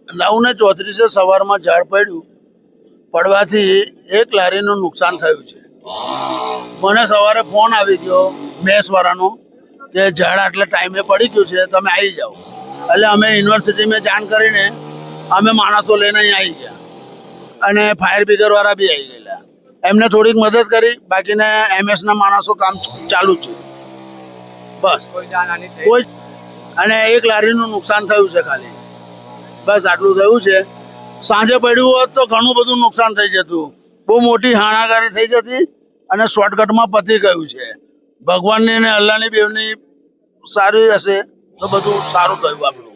9:34 સવારમાં ઝાડ પડવાથી એક લારીનું નુકસાન થયું છે. મને સવારે ફોન આવી ગયો મેસવાળાનો કે ઝાડ આટલા ટાઈમે પડી ગયું છે, તમે આવી જાઓ. એટલે અમે યુનિવર્સિટીમાં જાણ કરીને અમે માણસો લઈને અહીં આવી ગયા અને ફાયર બ્રિગેડવાળા બી આવી ગયેલા. એમને થોડીક મદદ કરી, બાકીને MS ના માણસો કામ ચાલુ છે. બસ કોઈ અને એક લારીનું નુકસાન થયું છે ખાલી, બસ આટલું થયું છે. સાંજે પડ્યું હોત તો ઘણું બધું નુકસાન થઈ જતું, બહુ મોટી હાણાગારી થઈ જતી અને શોર્ટકટમાં પતી ગયું છે. ભગવાનની અને અલ્લાહની બેવની સારી હશે તો બધું સારું થયું આપણું.